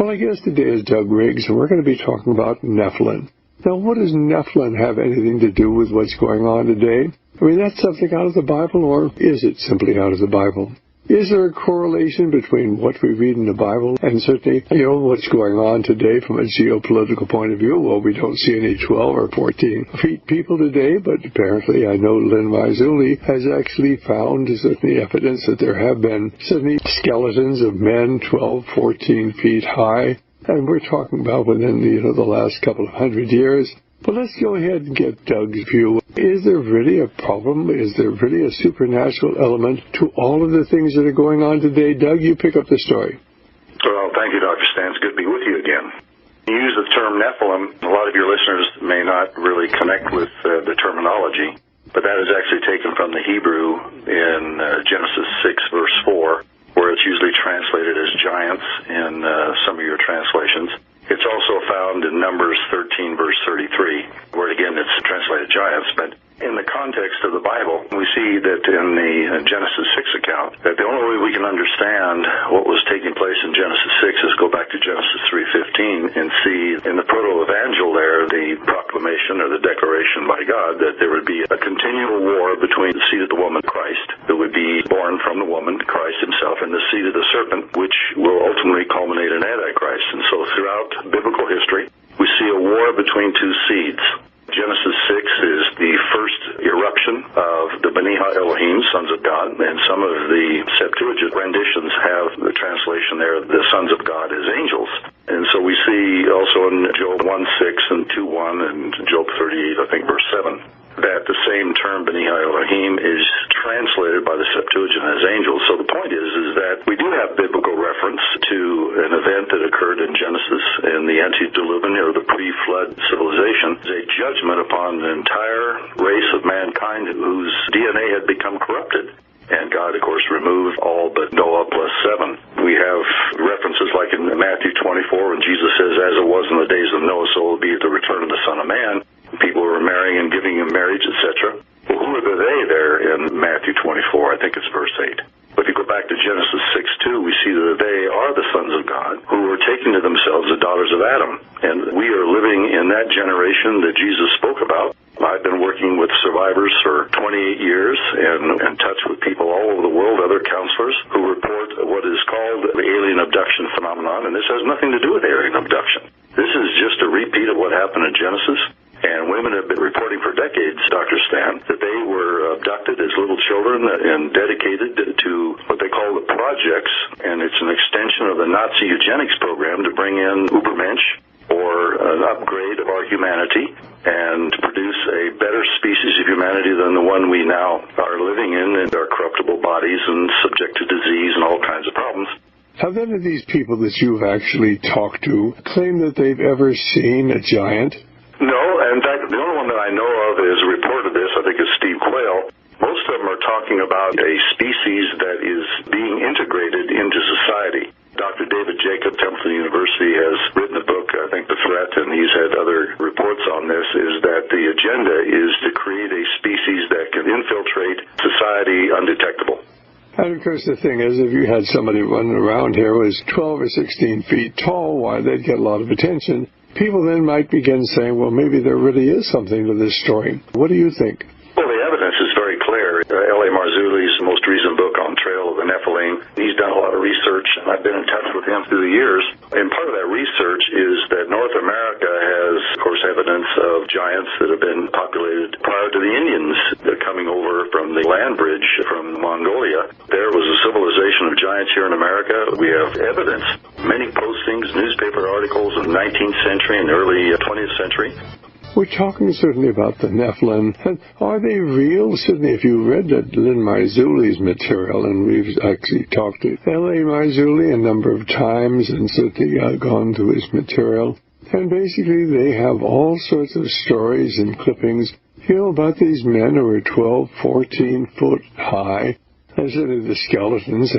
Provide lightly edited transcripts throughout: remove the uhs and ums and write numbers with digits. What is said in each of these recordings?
Well, I guess today is Doug Riggs, and we're going to be talking about Nephilim. Now, what does Nephilim have anything to do with what's going on today? I mean, that's something out of the Bible, or is it simply out of the Bible? Is there a correlation between what we read in the Bible and certainly, what's going on today from a geopolitical point of view? Well, we don't see any 12 or 14 feet people today, but apparently I know Lynn Marzulli has actually found certainly evidence that there have been certainly skeletons of men 12, 14 feet high. And we're talking about within the last couple of hundred years. But let's go ahead and get Doug's view. Is there really a problem? Is there really a supernatural element to all of the things that are going on today? Doug, you pick up the story. Well, thank you, Dr. Stan. It's good to be with you again. You use the term Nephilim. A lot of your listeners may not really connect with the terminology, but that is actually taken from the Hebrew in Genesis 6, verse 4, where it's usually translated as giants in some of your translations. It's also found in Numbers 13, verse 33, where again it's translated giants. But in the context of the Bible, we see that in the Genesis 6 account, that the only way we can understand what was taking place in Genesis 6 is go back to Genesis 3:15 and see in the proto-evangel there the proclamation or the declaration by God that there would be a continual war between the seed of the woman, Christ, who would be born from the woman, Christ himself, and the seed of the serpent, which will ultimately culminate in Antichrist. And so throughout biblical history, we see a war between two seeds. Genesis 6 is the first eruption of the B'nai Elohim, sons of God, and some of the Septuagint renditions have the translation there, the sons of God as angels. And so we see also in Job 1:6 and 2:1 and Job 38, I think, verse 7, that the same term, B'nai Elohim, is translated by the Septuagint as angels. So the point is that we do have biblical reference to an event that occurred in Genesis in the antediluvian or the pre-flood civilization, a judgment upon the entire race of mankind whose DNA had become corrupted. And God, of course, removed all but Noah plus 7. We have references like in Matthew 24 when Jesus says, as it was in the days of Noah, so it will be at the return of the Son of Man. People were marrying and giving in marriage, etc. Well, who are the they there in Matthew 24? I think it's verse 8. But if you go back to Genesis 6:2, we see that they are the sons of God who were taking to themselves the daughters of Adam. And we are living in that generation that Jesus spoke about. I've been working with survivors for 28 years and in touch with people all over the world, other counselors, who report what is called the alien abduction phenomenon. And this has nothing to do with alien abduction. This is just a repeat of what happened in Genesis. And women have been reporting for decades, Dr. Stan, that they were abducted as little children and dedicated to what they call the projects. And it's an extension of the Nazi eugenics program to bring in Ubermensch, or an upgrade of our humanity, and to produce a better species of humanity than the one we now are living in our corruptible bodies and subject to disease and all kinds of problems. Have any of these people that you've actually talked to claim that they've ever seen a giant? No, in fact, the only one that I know of is a report of this, I think it's Steve Quayle. Most of them are talking about a species that is being integrated into society. Dr. David Jacob, Templeton University, has written a book, I think The Threat, and he's had other reports on this, is that the agenda is to create a species that can infiltrate society undetectable. And of course the thing is, if you had somebody running around here who was 12 or 16 feet tall, why, they'd get a lot of attention. People then might begin saying, well, maybe there really is something to this story. What do you think? Well, the evidence is very clear. L.A. Marzulli's most recent book on Trail of the Nephilim, he's done a lot of research, and I've been in touch with him through the years. And part of that research is that North America has, of course, evidence of giants that have been populated prior to the Indians coming over from the land bridge from Mongolia. There was a civilization of giants here in America. We have evidence, many postings, newspaper articles in the 19th century and early 20th century. We're talking certainly about the Nephilim. And are they real? Certainly, if you read Lynn Marzulli's material, and we've actually talked to L.A. Marzulli a number of times and certainly gone through his material, and basically they have all sorts of stories and clippings, about these men who are 12, 14 foot high. And certainly the skeletons,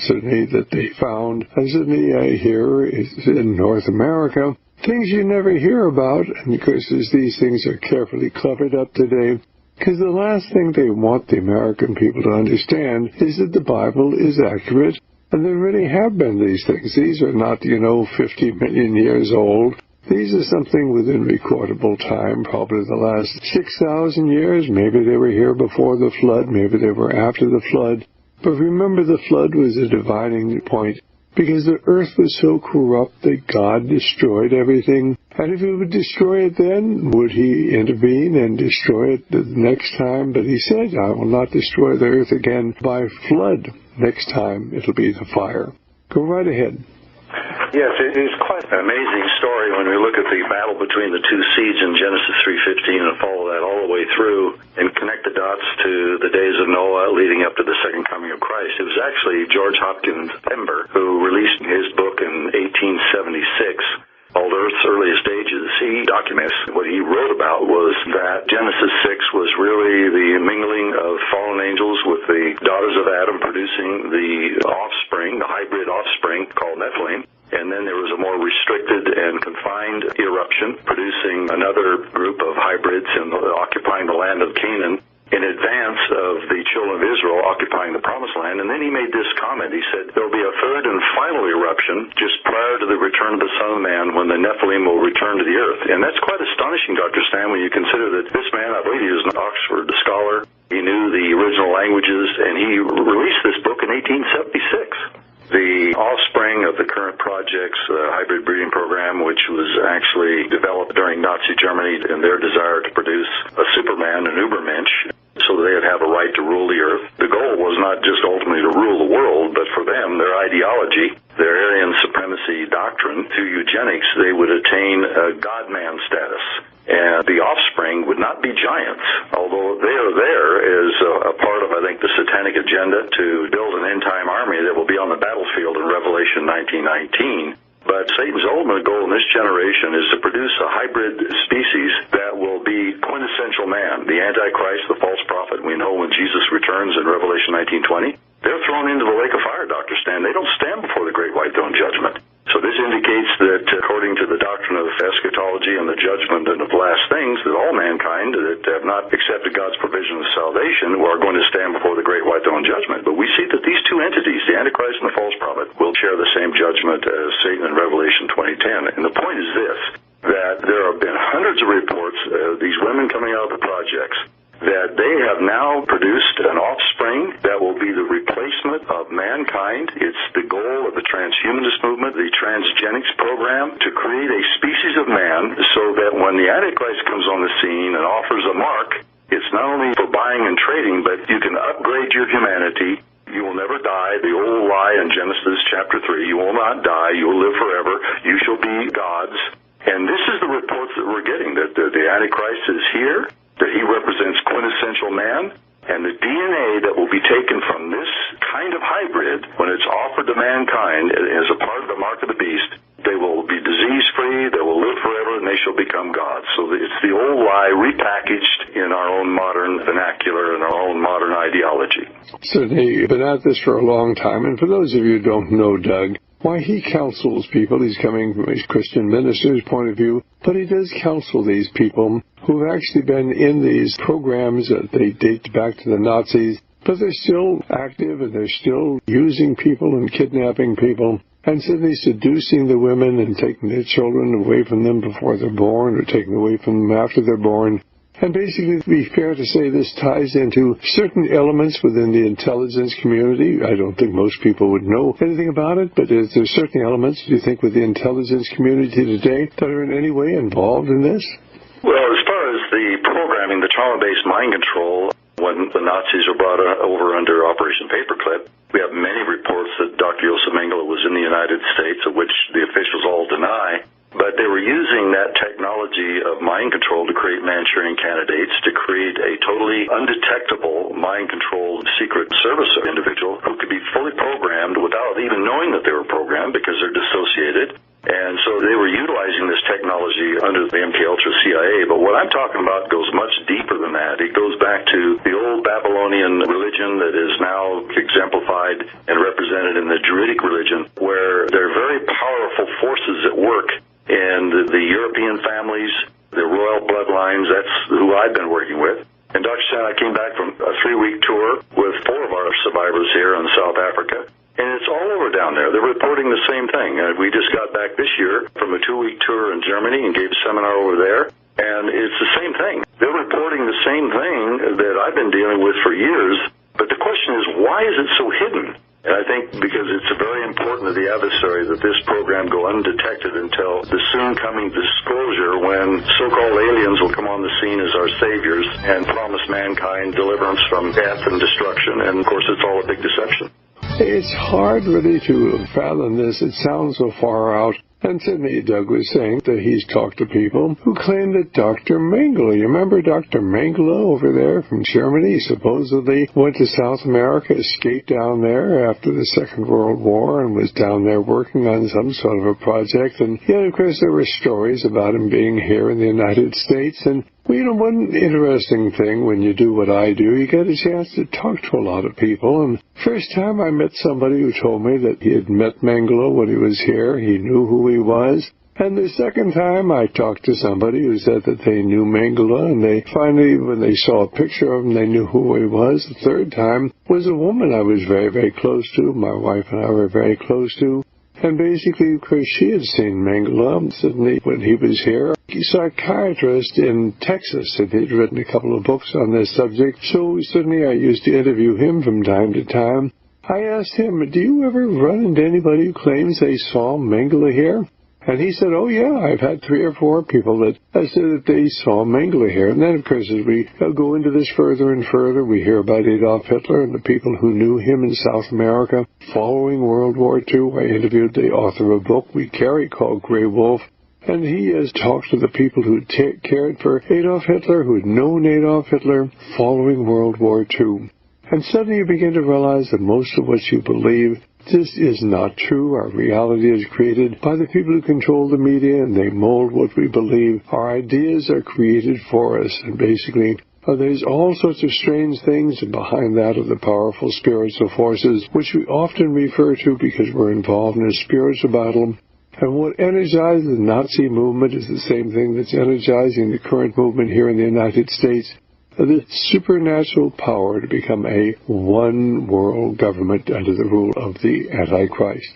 certainly that they found, and certainly here in North America, things you never hear about, and because these things are carefully covered up today, because the last thing they want the American people to understand is that the Bible is accurate, And there really have been these things. These are not, 50 million years old. These are something within recordable time, probably the last 6,000 years. Maybe they were here before the flood. Maybe they were after the flood. But remember, the flood was a dividing point, because the earth was so corrupt that God destroyed everything. And if he would destroy it then, would he intervene and destroy it the next time? But he said, I will not destroy the earth again by flood. Next time, it'll be the fire. Go right ahead. Yes, it is quite an amazing story when we look at the battle between the two seeds in Genesis 3:15 and follow that all the way through and connect the dots to the days of Noah leading up to the second coming of Christ. It was actually George Hopkins Pember who released his book in 1876 called Earth's Earliest Ages. He documents what he wrote about was that Genesis 6 was really the mingling of fallen angels with the daughters of Adam producing the offspring, the hybrid offspring called Nephilim. And then there was a more restricted and confined eruption, producing another group of hybrids and occupying the land of Canaan in advance of the children of Israel occupying the Promised Land. And then he made this comment. He said, there will be a third and final eruption just prior to the return of the Son of Man when the Nephilim will return to the earth. And that's quite astonishing, Dr. Stan, when you consider that this man, I believe he was an Oxford scholar, he knew the original languages, and he released this book in 1876. The offspring of the current project's hybrid breeding program, which was actually developed during Nazi Germany and their desire to produce a Superman, an Ubermensch, so that they'd have a right to rule the earth. The goal was not just ultimately to rule the world, but for them, their ideology, their Aryan supremacy doctrine, through eugenics, they would attain a God-man status. And the offspring would not be giants, although they are there as a part of, I think, the satanic agenda to build an end-time army that will be on the battlefield in Revelation 19:19. But Satan's ultimate goal in this generation is to produce a hybrid species that will be quintessential man, the Antichrist, the false prophet. We know when Jesus returns in Revelation 19:20, they're thrown into the lake of fire, Dr. Stan. They don't stand before the great white throne judgment. So this indicates that, according to the doctrine of eschatology and the judgment and of last things, that all mankind that have not accepted God's provision of salvation are going to stand before the great white throne judgment. But we see that these two entities, the Antichrist and the false prophet, will share the same judgment as Satan in Revelation 20:10. And the point is this, that there have been hundreds of reports, these women coming out of the projects, that they have now produced an offspring that will be the replacement of mankind. It's the goal of the transhumanist movement, the transgenics program, to create a species of man so that when the Antichrist comes on the scene and offers a mark, it's not only for buying and trading, but you can upgrade your humanity. You will never die. The old lie in Genesis chapter 3, you will not die, you will live forever, you shall be gods. And this is the reports that we're getting, that the Antichrist is here, that he represents quintessential man, and the DNA that will be taken from this kind of hybrid, when it's offered to mankind as a part of the mark of the beast, they will be disease-free, they will live forever, and they shall become gods. So it's the old lie repackaged in our own modern vernacular and our own modern ideology. Certainly, you've been at this for a long time, and for those of you who don't know Doug, why he counsels people, he's coming from a Christian minister's point of view, but he does counsel these people who've actually been in these programs that they date back to the Nazis, but they're still active and they're still using people and kidnapping people, and certainly seducing the women and taking their children away from them before they're born or taking away from them after they're born. And basically, to be fair to say, this ties into certain elements within the intelligence community. I don't think most people would know anything about it, but is there certain elements, do you think, with the intelligence community today that are in any way involved in this? Well, as far as the programming, the trauma-based mind control, when the Nazis were brought over under Operation Paperclip, we have many reports that Dr. Joseph Mengele was in the United States, of which the officials all deny. But they were using that technology of mind control to create Manchurian candidates, to create a totally undetectable mind-controlled secret service individual who could be fully programmed without even knowing that they were programmed because they're dissociated. And so they were utilizing this technology under the MKUltra CIA. But what I'm talking about goes much deeper than that. It goes back to the old Babylonian religion that is now exemplified and represented in the Druidic religion, where there are very powerful forces at work in the European families, the royal bloodlines. That's who I've been working with. And Dr. Stan, I came back from a 3-week tour with 4 of our survivors here in South Africa. And it's all over down there. They're reporting the same thing. We just got back this year from a 2-week tour in Germany and gave a seminar over there, and it's the same thing. They're reporting the same thing that I've been dealing with for years, but the question is, why is it so hidden? And I think because it's very important to the adversary that this program go undetected until the soon coming disclosure when so-called aliens will come on the scene as our saviors and promise mankind deliverance from death and destruction. And of course, it's all a big deception. It's hard really to fathom this. It sounds so far out. And certainly Doug was saying that he's talked to people who claim that Dr. Mengele, you remember Dr. Mengele over there from Germany, supposedly went to South America, escaped down there after the Second World War and was down there working on some sort of a project. And yet, of course, there were stories about him being here in the United States. And well, you know, one interesting thing when you do what I do, you get a chance to talk to a lot of people. And first time I met somebody who told me that he had met Mengele when he was here, he knew who he was. And the second time I talked to somebody who said that they knew Mengele, and they finally, when they saw a picture of him, they knew who he was. The third time was a woman I was very, very close to. My wife and I were very close to. And basically, of course, she had seen Mengele suddenly when he was here. He's a psychiatrist in Texas, and he'd written a couple of books on this subject. So suddenly I used to interview him from time to time. I asked him, do you ever run into anybody who claims they saw Mengele here? And he said, oh, yeah, I've had 3 or 4 people that said that they saw Mengele here. And then, of course, as we go into this further and further, we hear about Adolf Hitler and the people who knew him in South America following World War II. I interviewed the author of a book we carry called Grey Wolf, and he has talked to the people who cared for Adolf Hitler, who had known Adolf Hitler following World War II. And suddenly you begin to realize that most of what you believe just is not true. Our reality is created by the people who control the media, and they mold what we believe. Our ideas are created for us, and basically there's all sorts of strange things, and behind that are the powerful spiritual forces, which we often refer to because we're involved in a spiritual battle. And what energized the Nazi movement is the same thing that's energizing the current movement here in the United States. The supernatural power to become a one-world government under the rule of the Antichrist.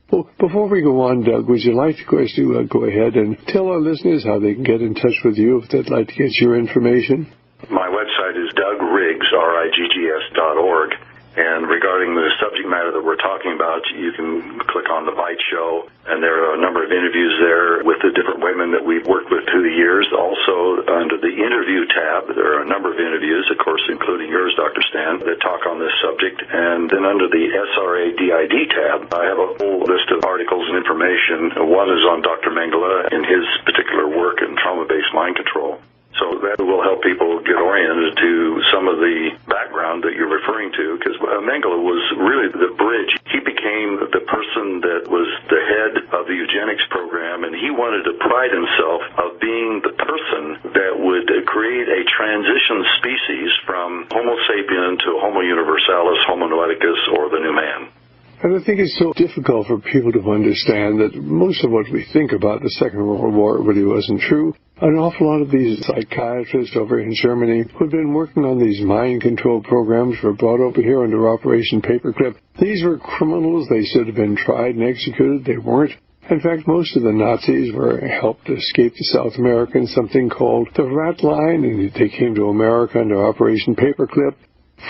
Well, before we go on, Doug, would you like, of course, to go ahead and tell our listeners how they can get in touch with you if they'd like to get your information? My website is DougRiggs, RIGGS.org. And regarding the subject matter that we're talking about, you can click on the Bite Show, and there are a number of interviews there with the different women that we've worked with through the years. Also, under the interview tab, there are a number of interviews, of course, including yours, Dr. Stan, that talk on this subject. And then under the SRA DID tab, I have a whole list of articles and information. One is on Dr. Mengele and his particular work in trauma-based mind control. So that will help people get oriented to some of the background that you're referring to, because Mengele was really the bridge. He became the person that was the head of the eugenics program, and he wanted to pride himself of being the person that would create a transition species from Homo sapien to Homo universalis, Homo noeticus, or the new man. And I think it's so difficult for people to understand that most of what we think about the Second World War really wasn't true. An awful lot of these psychiatrists over in Germany who've been working on these mind control programs were brought over here under Operation Paperclip. These were criminals. They should have been tried and executed. They weren't. In fact, most of the Nazis were helped escape to South America in something called the Rat Line, and they came to America under Operation Paperclip.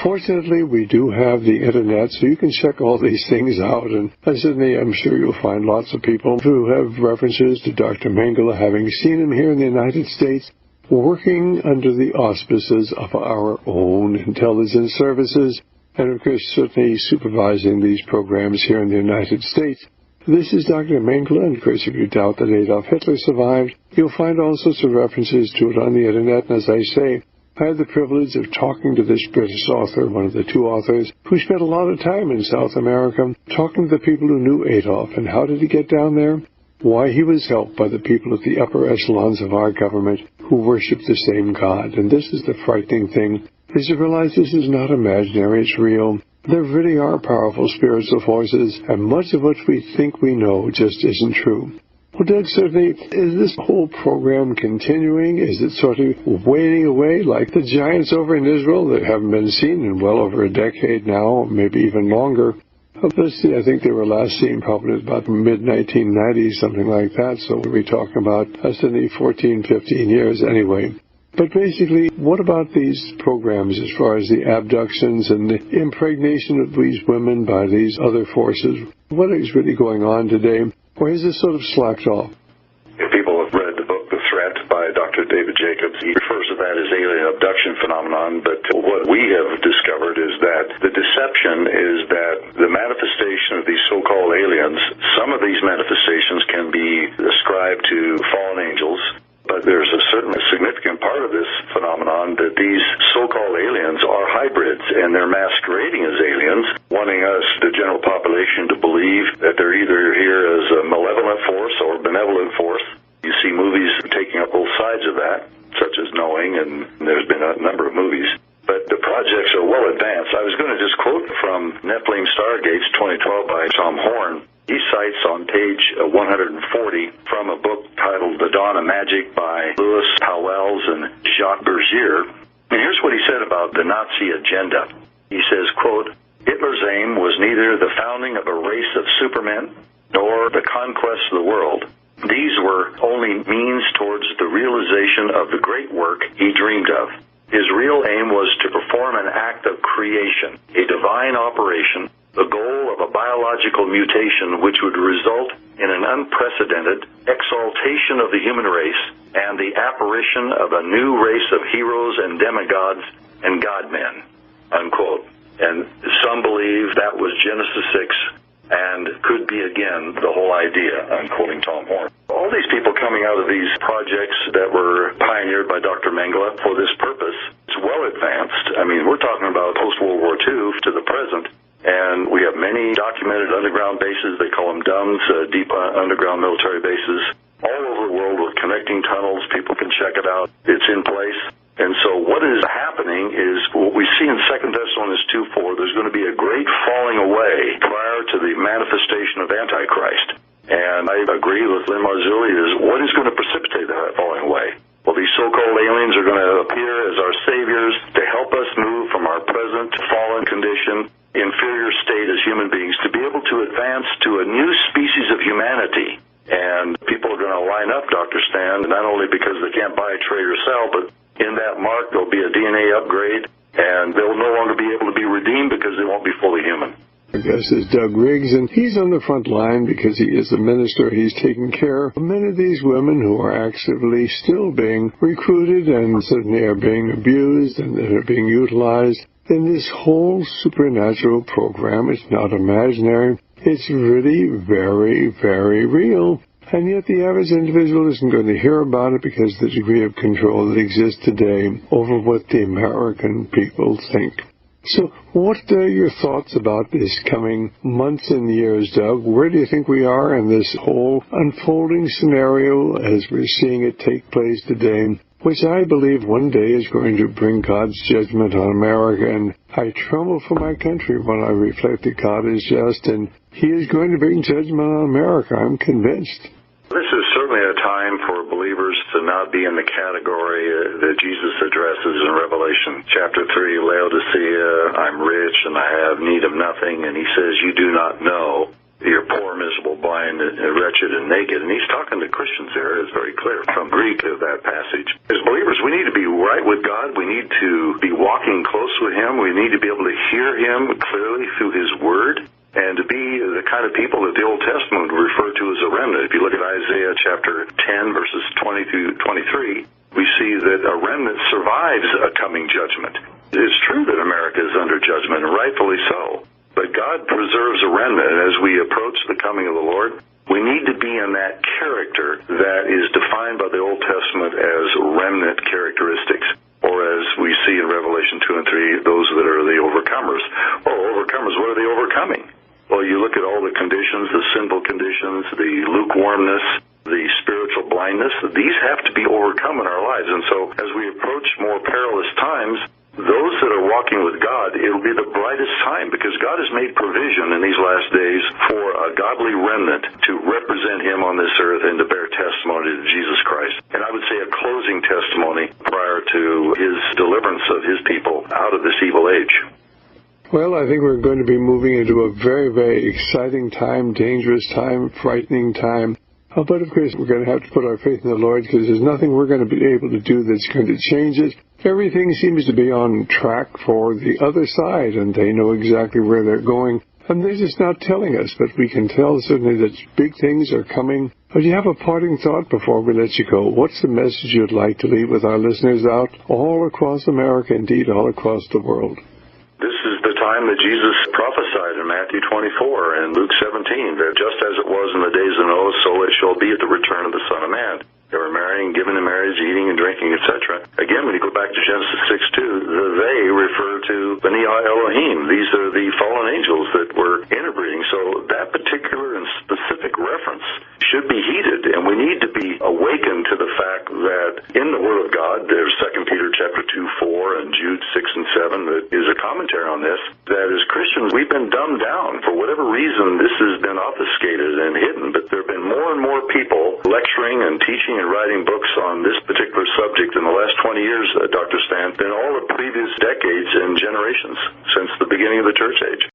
Fortunately, we do have the Internet, so you can check all these things out. And certainly, I'm sure you'll find lots of people who have references to Dr. Mengele, having seen him here in the United States, working under the auspices of our own intelligence services, and of course, certainly supervising these programs here in the United States. This is Dr. Mengele, and of course, if you doubt that Adolf Hitler survived, you'll find all sorts of references to it on the Internet, and as I say, I had the privilege of talking to this British author, one of the 2 authors, who spent a lot of time in South America, talking to the people who knew Adolf. And how did he get down there? Why, he was helped by the people at the upper echelons of our government who worship the same God. And this is the frightening thing, is to realize this is not imaginary, it's real. There really are powerful spiritual forces, and much of what we think we know just isn't true. Well, Doug, certainly, is this whole program continuing? Is it sort of wading away like the giants over in Israel that haven't been seen in well over a decade now, maybe even longer? Let's see, I think they were last seen probably about the mid-1990s, something like that, so we're talking about, certainly 14, 15 years anyway. But basically, what about these programs as far as the abductions and the impregnation of these women by these other forces? What is really going on today? Or has this sort of slacked off? If people have read the book The Threat by Dr. David Jacobs, he refers to that as alien abduction phenomenon, but what we have discovered is that the deception is that the manifestation of these so-called aliens, some of these manifestations can be ascribed to fallen angels, but there's a certain significant part of this phenomenon that these so-called aliens are hybrids, and they're masquerading as aliens, wanting us, the general population, to believe that they're either here as a malevolent force or benevolent force. You see movies taking up both sides of that, such as Knowing, and there's been a number of movies. But the projects are well advanced. I was going to just quote from Nephilim Stargates 2012 by Tom Horn. He cites on page 140 from a book titled The Dawn of Magic by Louis Howells and Jacques Bergier. And here's what he said about the Nazi agenda. He says, quote, Hitler's aim was neither the founding of a race of supermen nor the conquest of the world. These were only means towards the realization of the great work he dreamed of. His real aim was to perform an act of creation, a divine operation, the goal of a biological mutation which would result in an unprecedented exaltation of the human race and the apparition of a new race of heroes and demigods and godmen, unquote. And some believe that was Genesis 6 and could be again the whole idea, I'm quoting Tom Horn. All these people coming out of these projects that were pioneered by Dr. Mengele for this purpose, it's well advanced. I mean, we're talking about post-World War II to the present. And we have many documented underground bases. They call them DUMBs, deep underground military bases, all over the world with connecting tunnels. People can check it out. It's in place. And so what is happening is what we see in 2 Thessalonians 2:4, there's going to be a great falling away prior to the manifestation of Antichrist. And I agree with Lynn Marzulli, is what is going to precipitate that falling away? Well, these so-called aliens are going to appear as our saviors to help us move from our present fallen condition, inferior state as human beings, to be able to advance to a new species of humanity. And people are going to line up, Dr. Stan, not only because they can't buy, trade, or sell, but in that mark there'll be a DNA upgrade, and they'll no longer be able to be redeemed because they won't be fully human. My guest is Doug Riggs, and he's on the front line because he is a minister. He's taking care of many of these women who are actively still being recruited and certainly are being abused and are being utilized. And this whole supernatural program is not imaginary. It's really very, very real. And yet the average individual isn't going to hear about it because of the degree of control that exists today over what the American people think. So what are your thoughts about this coming months and years, Doug? Where do you think we are in this whole unfolding scenario as we're seeing it take place today, which I believe one day is going to bring God's judgment on America? And I tremble for my country when I reflect that God is just, and He is going to bring judgment on America. I'm convinced. This is certainly a time for believers to not be in the category that Jesus addresses in Revelation chapter 3, Laodicea, I'm rich and I have need of nothing. And he says, you do not know. You're poor, miserable, blind, wretched, and naked. And he's talking to Christians there. It's very clear from Greek of that passage. As believers, we need to be right with God. We need to be walking close with Him. We need to be able to hear Him clearly through His Word, and to be the kind of people that the Old Testament would refer to as a remnant. If you look at Isaiah chapter 10, verses 20 through 23, we see that a remnant survives a coming judgment. It's true that America is under judgment, and rightfully so. But God preserves a remnant, and as we approach the coming of the Lord, we need to be in that character that is defined by the Old Testament as remnant characteristics, or as we see in Revelation 2 and 3, those that are the overcomers. Well, overcomers, what are they overcoming? Well, you look at all the conditions, the sinful conditions, the lukewarmness, the spiritual blindness. These have to be overcome in our lives. And so as we approach more perilous times, those that are walking with God, it'll be the brightest time, because God has made provision in these last days for a godly remnant to represent Him on this earth and to bear testimony to Jesus Christ. And I would say a closing testimony prior to His deliverance of His people out of this evil age. Well, I think we're going to be moving into a very, very exciting time, dangerous time, frightening time. But of course, we're going to have to put our faith in the Lord, because there's nothing we're going to be able to do that's going to change it. Everything seems to be on track for the other side, and they know exactly where they're going. And they're just not telling us, but we can tell certainly that big things are coming. But you have a parting thought before we let you go. What's the message you'd like to leave with our listeners out all across America, indeed all across the world? This is the time that Jesus prophesied in Matthew 24 and Luke 17, that just as it was in the days of Noah, so it shall be at the return of the Son of Man. They were marrying, giving in marriage, eating and drinking, etc. Again, when you go back to Genesis 6:2, the they refer to B'nai Elohim. These are the fallen angels that were interbreeding. So that particular and specific reference should be heeded, and we need to be awakened to the fact that in the Word of God, there's 2 Peter chapter 2:4 and Jude 6 and 7 that is a commentary on this, that as Christians we've been dumbed down. For whatever reason, this has been obfuscated and hidden, but there have been more and more people lecturing and teaching and writing books on this particular subject in the last 20 years, Dr. Stan, than all the previous decades and generations since the beginning of the church age.